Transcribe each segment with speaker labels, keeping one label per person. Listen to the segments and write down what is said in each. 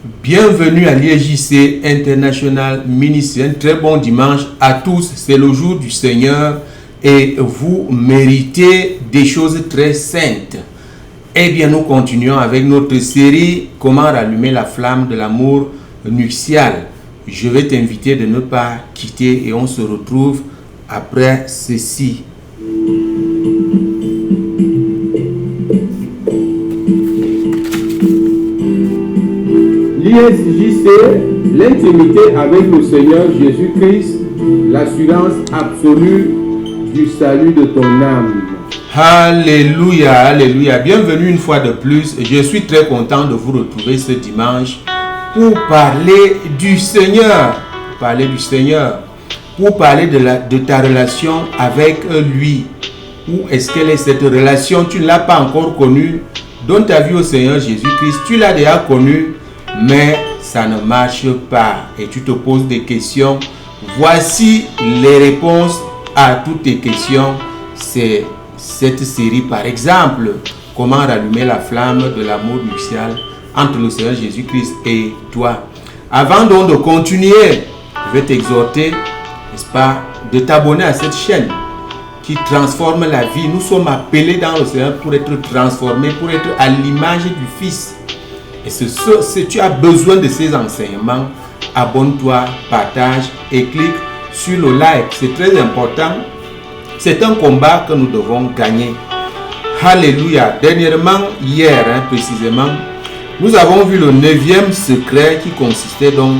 Speaker 1: Bienvenue à l'IEJC International Ministry. Un très bon dimanche à tous. C'est le jour du Seigneur et vous méritez des choses très saintes. Eh bien, nous continuons avec notre série « Comment rallumer la flamme de l'amour nuptial ». Je vais t'inviter de ne pas quitter et on se retrouve après ceci.
Speaker 2: L'ISJC, l'intimité avec le Seigneur Jésus-Christ, l'assurance absolue du salut de ton âme.
Speaker 1: Alléluia, alléluia. Bienvenue une fois de plus. Je suis très content de vous retrouver ce dimanche pour parler du Seigneur. Pour parler de ta relation avec lui. Où est-ce qu'elle est cette relation? Tu ne l'as pas encore connue. Donne ta vie au Seigneur Jésus-Christ. Tu l'as déjà connue, mais ça ne marche pas. Et tu te poses des questions. Voici les réponses à toutes tes questions. C'est cette série, par exemple, comment rallumer la flamme de l'amour nuptial entre le Seigneur Jésus-Christ et toi. Avant donc de continuer, je vais t'exhorter, n'est-ce pas, de t'abonner à cette chaîne qui transforme la vie. Nous sommes appelés dans le Seigneur pour être transformés, pour être à l'image du Fils. Et si tu as besoin de ces enseignements, abonne-toi, partage et clique sur le like. C'est très important. C'est un combat que nous devons gagner. Alléluia. Dernièrement, hier précisément, nous avons vu le 9e secret qui consistait donc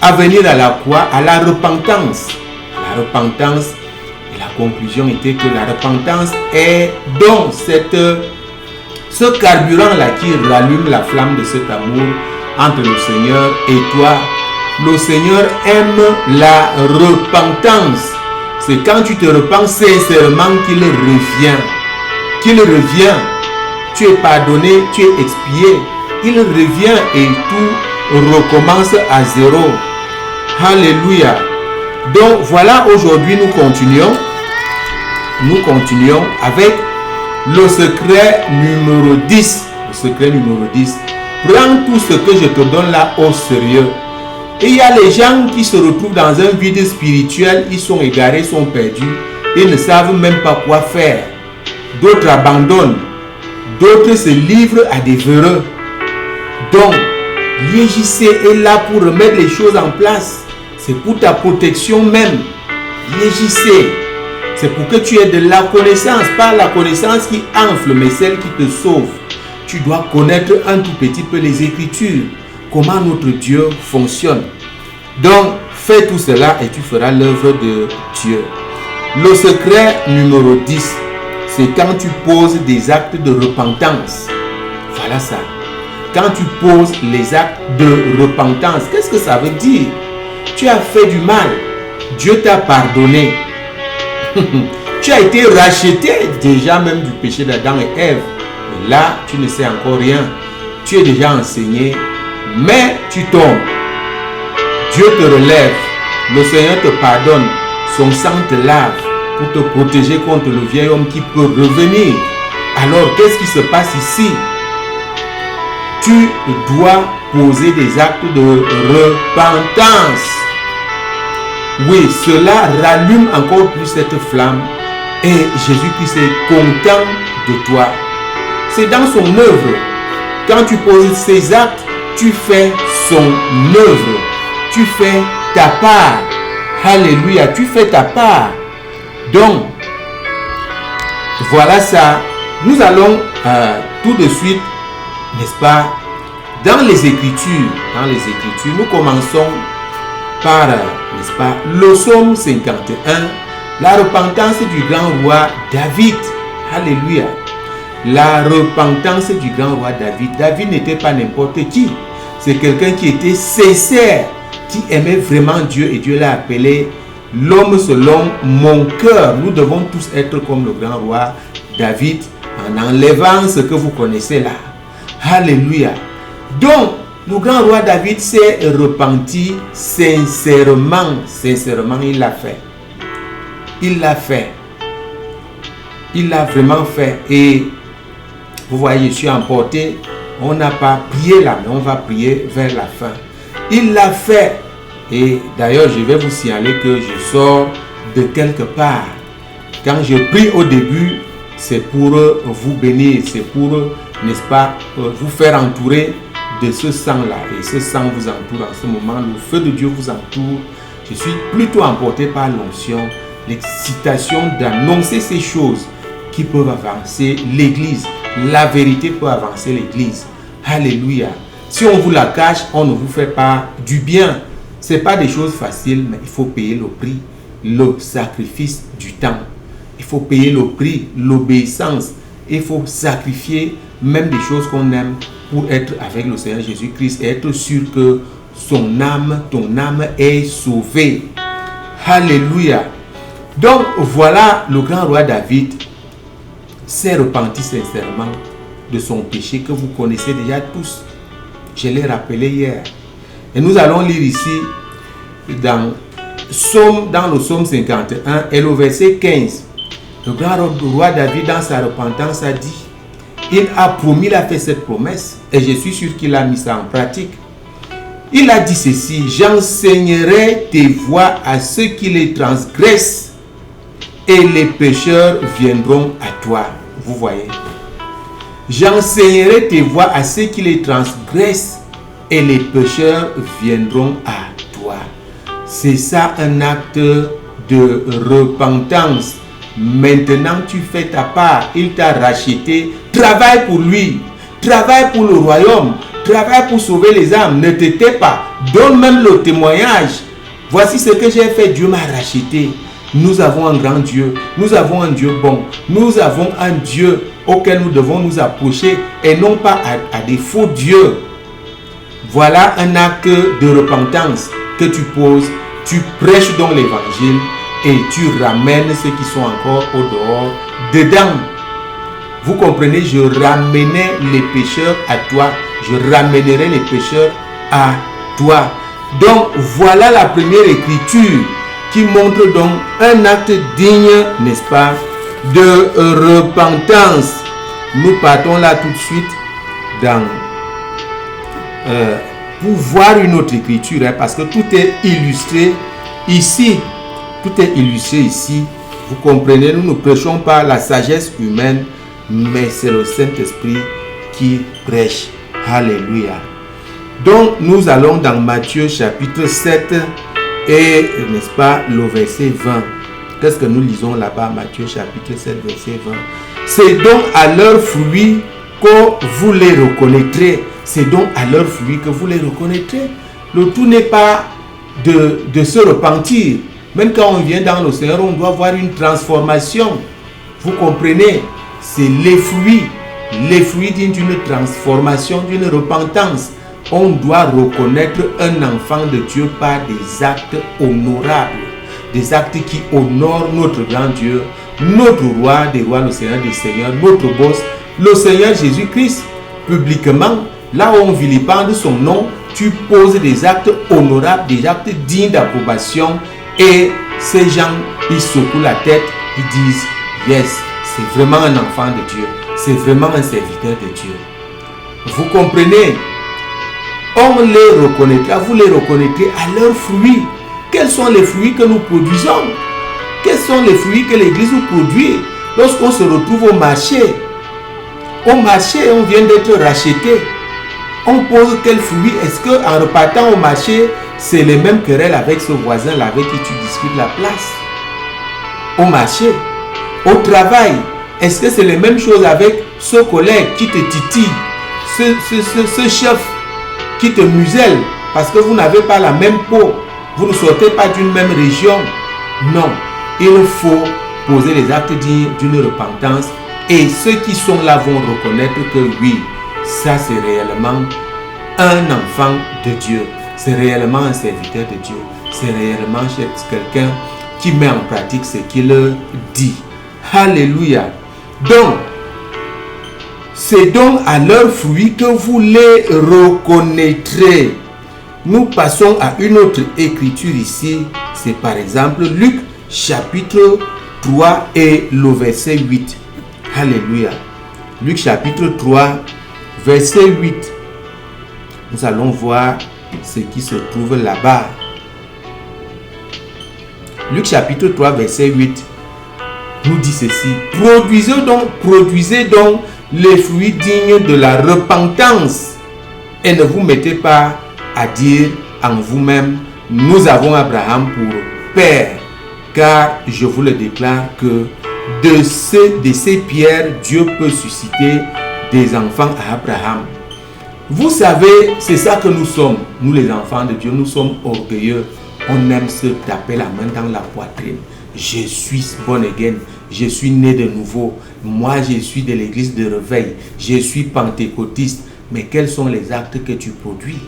Speaker 1: à venir à la croix, à la repentance. La repentance, et la conclusion était que la repentance est donc ce carburant-là qui rallume la flamme de cet amour entre le Seigneur et toi. Le Seigneur aime la repentance. C'est quand tu te repens sincèrement qu'il revient. Tu es pardonné, tu es expié. Il revient et tout recommence à zéro. Alléluia. Donc voilà, aujourd'hui nous continuons avec le secret numéro 10. Le secret numéro 10. Prends tout ce que je te donne là au sérieux. Et il y a les gens qui se retrouvent dans un vide spirituel, ils sont égarés, sont perdus, ils ne savent même pas quoi faire. D'autres abandonnent, d'autres se livrent à des véreux. Donc, l'IEJC est là pour remettre les choses en place. C'est pour ta protection même. L'IEJC, c'est pour que tu aies de la connaissance, pas la connaissance qui enfle, mais celle qui te sauve. Tu dois connaître un tout petit peu les Écritures. Comment notre Dieu fonctionne. Donc, fais tout cela et tu feras l'œuvre de Dieu. Le secret numéro 10, c'est quand tu poses des actes de repentance. Voilà ça. Quand tu poses les actes de repentance, qu'est-ce que ça veut dire? Tu as fait du mal. Dieu t'a pardonné. Tu as été racheté déjà même du péché d'Adam et Ève. Et là, tu ne sais encore rien. Tu es déjà enseigné. Mais tu tombes. Dieu te relève. Le Seigneur te pardonne. Son sang te lave pour te protéger contre le vieil homme qui peut revenir. Alors, qu'est-ce qui se passe ici? Tu dois poser des actes de repentance. Oui, cela rallume encore plus cette flamme. Et Jésus-Christ est content de toi. C'est dans son œuvre. Quand tu poses ces actes, tu fais son œuvre. Tu fais ta part. Alléluia. Tu fais ta part. Donc, voilà ça. Nous allons tout de suite, n'est-ce pas, dans les Écritures. Nous commençons par, n'est-ce pas, le psaume 51. La repentance du grand roi David. Alléluia. La repentance du grand roi David. David n'était pas n'importe qui. C'est quelqu'un qui était sincère, qui aimait vraiment Dieu et Dieu l'a appelé l'homme selon mon cœur. Nous devons tous être comme le grand roi David en enlevant ce que vous connaissez là. Alléluia. Donc, le grand roi David s'est repenti sincèrement. Sincèrement, il l'a fait. Il l'a fait. Il l'a vraiment fait. Et vous voyez, je suis emporté On n'a pas prié là, mais on va prier vers la fin. Il l'a fait. Et d'ailleurs, je vais vous signaler que je sors de quelque part. Quand je prie au début, c'est pour vous bénir, c'est pour, n'est-ce pas, vous faire entourer de ce sang-là. Et ce sang vous entoure en ce moment, le feu de Dieu vous entoure. Je suis plutôt emporté par l'onction, l'excitation d'annoncer ces choses qui peuvent avancer l'Église. La vérité peut avancer l'Église. Alléluia. Si on vous la cache, on ne vous fait pas du bien. Ce n'est pas des choses faciles, mais il faut payer le prix, le sacrifice du temps. Il faut payer le prix, l'obéissance. Il faut sacrifier même des choses qu'on aime pour être avec le Seigneur Jésus-Christ et être sûr que son âme, ton âme est sauvée. Alléluia. Donc voilà, le grand roi David s'est repenti sincèrement de son péché que vous connaissez déjà tous. Je l'ai rappelé hier. Et nous allons lire ici dans le psaume 51 et le verset 15. Le grand roi David, dans sa repentance, a dit, il a promis, il a fait cette promesse et je suis sûr qu'il a mis ça en pratique. Il a dit ceci, j'enseignerai tes voies à ceux qui les transgressent et les pécheurs viendront à toi. Vous voyez? J'enseignerai tes voies à ceux qui les transgressent et les pécheurs viendront à toi. C'est ça un acte de repentance. Maintenant tu fais ta part, il t'a racheté. Travaille pour lui, travaille pour le royaume, travaille pour sauver les âmes. Ne te tais pas, donne même le témoignage. Voici ce que j'ai fait, Dieu m'a racheté. Nous avons un grand Dieu, nous avons un Dieu bon, nous avons un Dieu auquel nous devons nous approcher et non pas à des faux dieux. Voilà un acte de repentance que tu poses, tu prêches donc l'évangile et tu ramènes ceux qui sont encore au dehors dedans. Vous comprenez, je ramenais les pécheurs à toi, je ramènerai les pécheurs à toi. Donc voilà la première écriture qui montre donc un acte digne, n'est-ce pas, de repentance. Nous partons là tout de suite dans pour voir une autre écriture, hein, parce que tout est illustré ici. Tout est illustré ici. Vous comprenez, nous ne prêchons pas la sagesse humaine, mais c'est le Saint-Esprit qui prêche. Alléluia. Donc nous allons dans Matthieu chapitre 7 et, n'est-ce pas, le verset 20. Qu'est-ce que nous lisons là-bas? Matthieu chapitre 7 verset 20. C'est donc à leurs fruits que vous les reconnaîtrez. C'est donc à leurs fruits que vous les reconnaîtrez. Le tout n'est pas de se repentir. Même quand on vient dans le Seigneur, on doit voir une transformation. Vous comprenez? C'est les fruits d'une transformation, d'une repentance. On doit reconnaître un enfant de Dieu par des actes honorables. Des actes qui honorent notre grand Dieu, notre roi des rois, le Seigneur des seigneurs, notre boss, le Seigneur Jésus-Christ. Publiquement, là où on vilipende son nom, tu poses des actes honorables, des actes dignes d'approbation. Et ces gens, ils secouent la tête, ils disent, yes, c'est vraiment un enfant de Dieu. C'est vraiment un serviteur de Dieu. Vous comprenez? On les reconnaîtra, vous les reconnaîtrez à leurs fruits. Quels sont les fruits que nous produisons? Quels sont les fruits que l'Église nous produit lorsqu'on se retrouve au marché? Au marché, on vient d'être racheté. On pose quel fruit? Est-ce qu'en repartant au marché, c'est les mêmes querelles avec ce voisin-là avec qui tu discutes la place? Au marché, au travail, est-ce que c'est les mêmes choses avec ce collègue qui te titille, ce chef qui te muselle parce que vous n'avez pas la même peau, vous ne sortez pas d'une même région? Non, il faut poser les actes d'une repentance et ceux qui sont là vont reconnaître que oui, ça c'est réellement un enfant de Dieu, c'est réellement un serviteur de Dieu, c'est réellement quelqu'un qui met en pratique ce qu'il dit. Alléluia. Donc, c'est donc à leurs fruits que vous les reconnaîtrez. Nous passons à une autre écriture ici. C'est par exemple Luc chapitre 3 et le verset 8. Alléluia. Luc chapitre 3, verset 8. Nous allons voir ce qui se trouve là-bas. Luc chapitre 3, verset 8 nous dit ceci. Produisez donc les fruits dignes de la repentance et ne vous mettez pas à dire en vous-même, nous avons Abraham pour père, car je vous le déclare que de ces pierres, Dieu peut susciter des enfants à Abraham. Vous savez, c'est ça que nous sommes, nous les enfants de Dieu, nous sommes orgueilleux. On aime se taper la main dans la poitrine. Je suis born again, je suis né de nouveau. Moi, je suis de l'église de réveil, je suis pentecôtiste. Mais quels sont les actes que tu produis?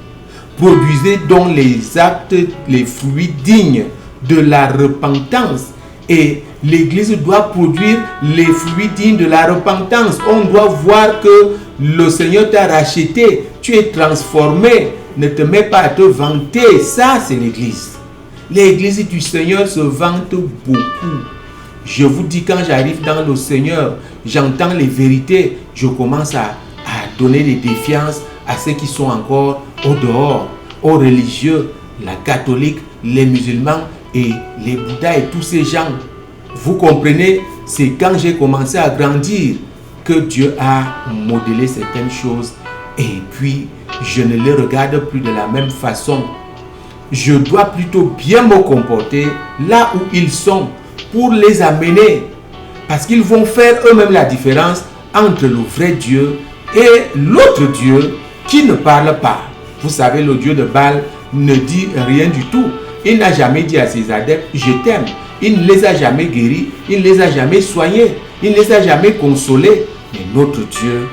Speaker 1: Produisez donc les actes, les fruits dignes de la repentance. Et l'église doit produire les fruits dignes de la repentance. On doit voir que le Seigneur t'a racheté, tu es transformé. Ne te mets pas à te vanter. Ça, c'est l'église. L'église du Seigneur se vante beaucoup. Je vous dis, quand j'arrive dans le Seigneur, j'entends les vérités, je commence à donner des défiances à ceux qui sont encore au dehors, aux religieux, la catholique, les musulmans et les bouddhas et tous ces gens. Vous comprenez, c'est quand j'ai commencé à grandir que Dieu a modelé certaines choses et puis je ne les regarde plus de la même façon. Je dois plutôt bien me comporter là où ils sont pour les amener parce qu'ils vont faire eux-mêmes la différence entre le vrai Dieu et l'autre Dieu qui ne parle pas. Vous savez, le Dieu de Baal ne dit rien du tout. Il n'a jamais dit à ses adeptes, je t'aime. Il ne les a jamais guéris, il ne les a jamais soignés, il ne les a jamais consolés. Mais notre Dieu,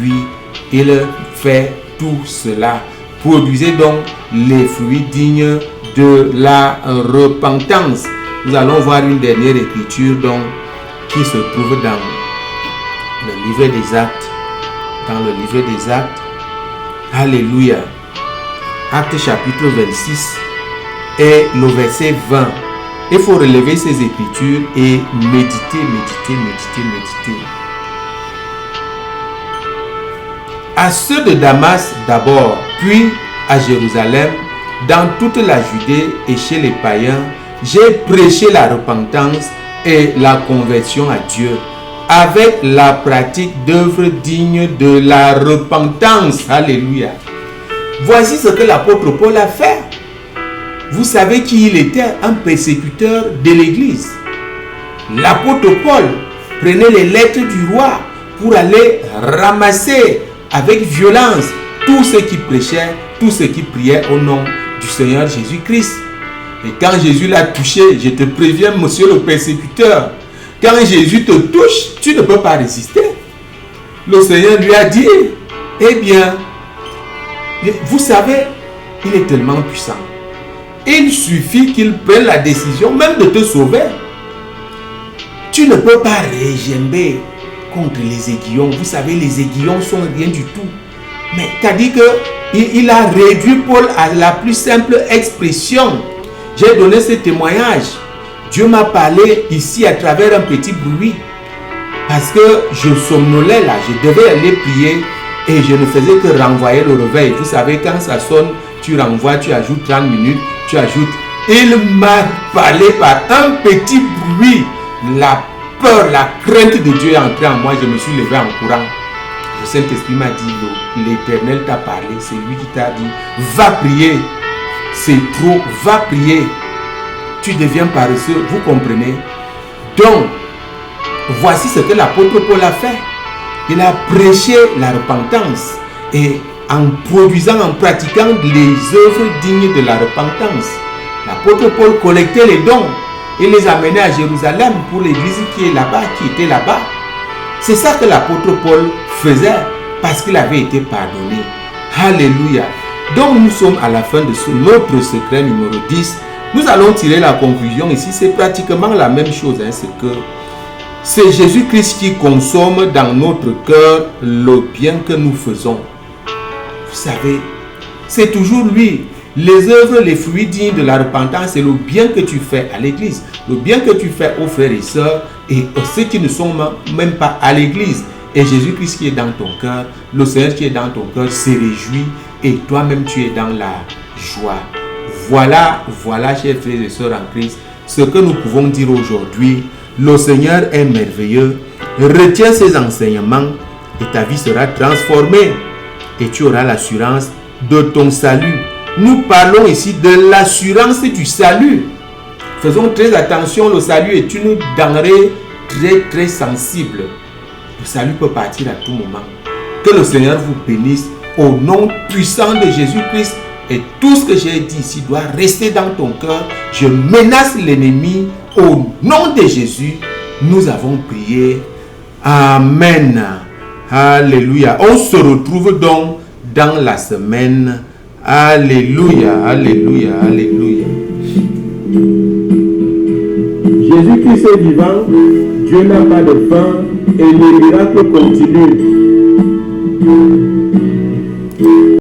Speaker 1: lui, il fait tout cela. Produisez donc les fruits dignes de la repentance. Nous allons voir une dernière écriture donc, qui se trouve dans le livre des Actes. Dans le livre des Actes. Alléluia. Actes chapitre 26 et le verset 20. Il faut relever ces écritures et méditer. À ceux de Damas d'abord, puis à Jérusalem, dans toute la Judée et chez les païens, j'ai prêché la repentance et la conversion à Dieu, avec la pratique d'œuvres dignes de la repentance. Alléluia. Voici ce que l'apôtre Paul a fait. Vous savez qui il était? Un persécuteur de l'église. L'apôtre Paul prenait les lettres du roi pour aller ramasser avec violence tous ceux qui prêchaient, tous ceux qui priaient au nom du Seigneur Jésus-Christ. Et quand Jésus l'a touché, je te préviens, monsieur le persécuteur, quand Jésus te touche, tu ne peux pas résister. Le Seigneur lui a dit, eh bien, vous savez, il est tellement puissant. Il suffit qu'il prenne la décision même de te sauver. Tu ne peux pas régimber contre les aiguillons. Vous savez, les aiguillons sont rien du tout. Mais c'est-à-dire qu'il a réduit Paul à la plus simple expression. J'ai donné ce témoignage. Dieu m'a parlé ici à travers un petit bruit. Parce que je somnolais là, je devais aller prier et je ne faisais que renvoyer le réveil. Vous savez, quand ça sonne, tu renvoies, tu ajoutes 30 minutes, tu ajoutes. Il m'a parlé par un petit bruit. La peur, la crainte de Dieu est entrée en moi. Je me suis levé en courant. Le Saint-Esprit m'a dit, l'Éternel t'a parlé. C'est lui qui t'a dit, va prier. C'est trop, va prier. Tu deviens paresseux, vous comprenez? Donc, voici ce que l'apôtre Paul a fait. Il a prêché la repentance et en produisant, en pratiquant les œuvres dignes de la repentance. L'apôtre Paul collectait les dons et les amenait à Jérusalem pour l'église qui est là-bas, qui était là-bas. C'est ça que l'apôtre Paul faisait parce qu'il avait été pardonné. Alléluia. Donc nous sommes à la fin de notre secret numéro 10. Nous allons tirer la conclusion ici. C'est pratiquement la même chose. C'est Jésus-Christ qui consomme dans notre cœur le bien que nous faisons. Vous savez, c'est toujours lui. Les œuvres, les fruits dignes de la repentance, c'est le bien que tu fais à l'église, le bien que tu fais aux frères et sœurs et à ceux qui ne sont même pas à l'église. Et Jésus-Christ qui est dans ton cœur, le Seigneur qui est dans ton cœur se réjouit et toi-même tu es dans la joie. Voilà, chers frères et sœurs en Christ, ce que nous pouvons dire aujourd'hui. Le Seigneur est merveilleux. Retiens ses enseignements et ta vie sera transformée et tu auras l'assurance de ton salut. Nous parlons ici de l'assurance du salut. Faisons très attention, le salut est une denrée très sensible. Le salut peut partir à tout moment. Que le Seigneur vous bénisse au nom puissant de Jésus-Christ. Et tout ce que j'ai dit ici doit rester dans ton cœur. Je menace l'ennemi au nom de Jésus. Nous avons prié. Amen. Alléluia. On se retrouve donc dans la semaine. Alléluia, alléluia, alléluia.
Speaker 2: Jésus-Christ est vivant, Dieu n'a pas de fin et les miracles continuent.